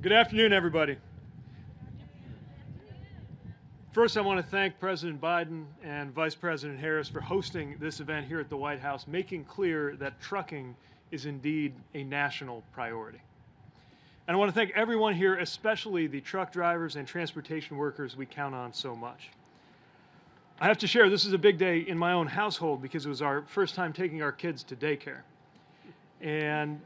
Good afternoon, everybody. First, I want to thank President Biden and Vice President Harris for hosting this event here at the White House, making clear that trucking is indeed a national priority. And I want to thank everyone here, especially the truck drivers and transportation workers we count on so much. I have to share, this is a big day in my own household because it was our first time taking our kids to daycare. And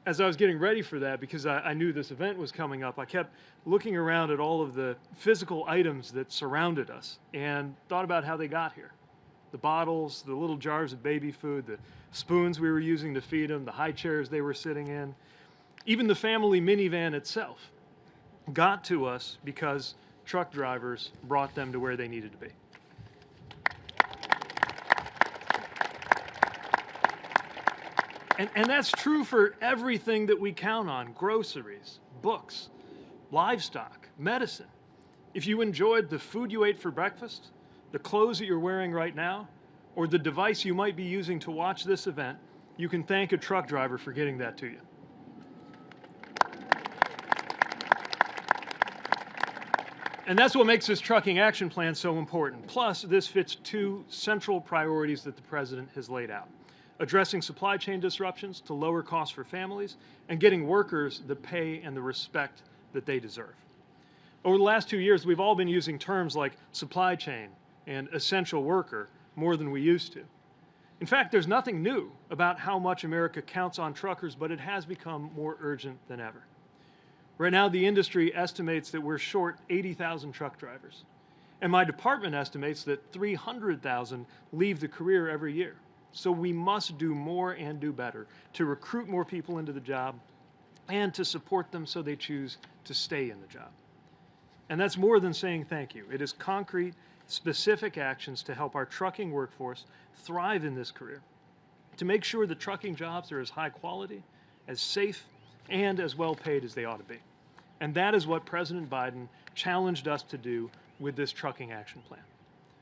as I was getting ready for that, because I knew this event was coming up, I kept looking around at all of the physical items that surrounded us and thought about how they got here. The bottles, the little jars of baby food, the spoons we were using to feed them, the high chairs they were sitting in, even the family minivan itself got to us because truck drivers brought them to where they needed to be. And that's true for everything that we count on: groceries, books, livestock, medicine. If you enjoyed the food you ate for breakfast, the clothes that you're wearing right now, or the device you might be using to watch this event, you can thank a truck driver for getting that to you. And that's what makes this trucking action plan so important. Plus, this fits two central priorities that the President has laid out: addressing supply chain disruptions to lower costs for families, and getting workers the pay and the respect that they deserve. Over the last 2 years, we've all been using terms like supply chain and essential worker more than we used to. In fact, there's nothing new about how much America counts on truckers, but it has become more urgent than ever. Right now, the industry estimates that we're short 80,000 truck drivers. And my department estimates that 300,000 leave the career every year. So we must do more and do better to recruit more people into the job and to support them so they choose to stay in the job. And that's more than saying thank you. It is concrete, specific actions to help our trucking workforce thrive in this career, to make sure the trucking jobs are as high quality, as safe, and as well paid as they ought to be. And that is what President Biden challenged us to do with this trucking action plan.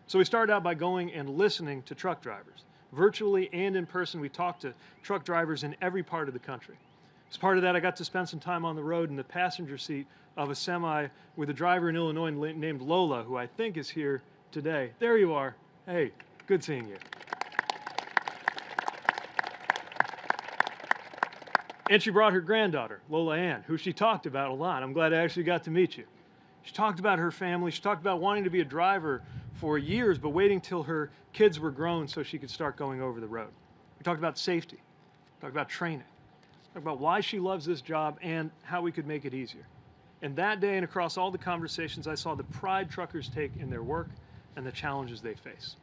So we started out by going and listening to truck drivers. Virtually and in person, we talked to truck drivers in every part of the country. As part of that, I got to spend some time on the road in the passenger seat of a semi with a driver in Illinois named Lola, who I think is here today. There you are. Hey, good seeing you. And she brought her granddaughter, Lola Ann, who she talked about a lot. I'm glad I actually got to meet you. She talked about her family. She talked about wanting to be a driver for years, but waiting till her kids were grown so she could start going over the road. We talked about safety, talked about training, talked about why she loves this job and how we could make it easier. And that day and across all the conversations, I saw the pride truckers take in their work and the challenges they face.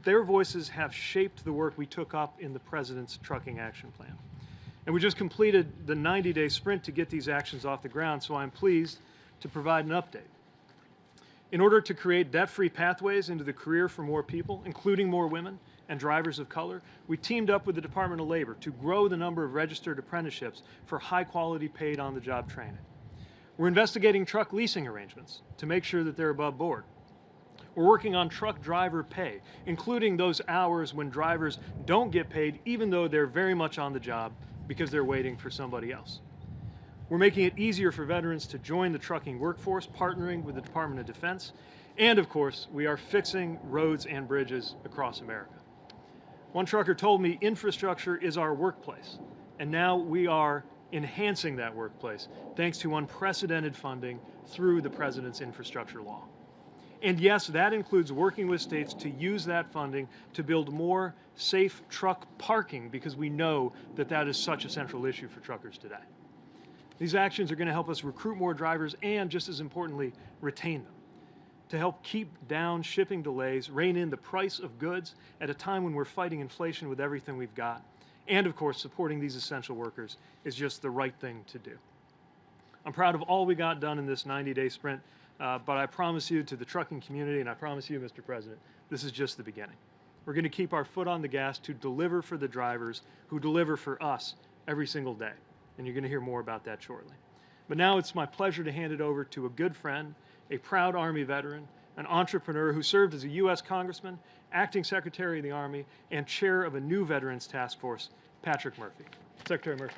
Their voices have shaped the work we took up in the President's Trucking Action Plan. And we just completed the 90-day sprint to get these actions off the ground, so I'm pleased to provide an update. In order to create debt-free pathways into the career for more people, including more women and drivers of color, we teamed up with the Department of Labor to grow the number of registered apprenticeships for high-quality paid on-the-job training. We're investigating truck leasing arrangements to make sure that they're above board. We're working on truck driver pay, including those hours when drivers don't get paid even though they're very much on the job because they're waiting for somebody else. We're making it easier for veterans to join the trucking workforce, partnering with the Department of Defense. And of course, we are fixing roads and bridges across America. One trucker told me infrastructure is our workplace. And now we are enhancing that workplace thanks to unprecedented funding through the President's infrastructure law. And yes, that includes working with states to use that funding to build more safe truck parking, because we know that that is such a central issue for truckers today. These actions are going to help us recruit more drivers and, just as importantly, retain them, to help keep down shipping delays, rein in the price of goods at a time when we're fighting inflation with everything we've got. And of course, supporting these essential workers is just the right thing to do. I'm proud of all we got done in this 90-day sprint, but I promise you to the trucking community, and I promise you, Mr. President, this is just the beginning. We're going to keep our foot on the gas to deliver for the drivers who deliver for us every single day. And you're going to hear more about that shortly. But now it's my pleasure to hand it over to a good friend, a proud Army veteran, an entrepreneur who served as a U.S. Congressman, Acting Secretary of the Army, and chair of a new Veterans Task Force, Patrick Murphy. Secretary Murphy.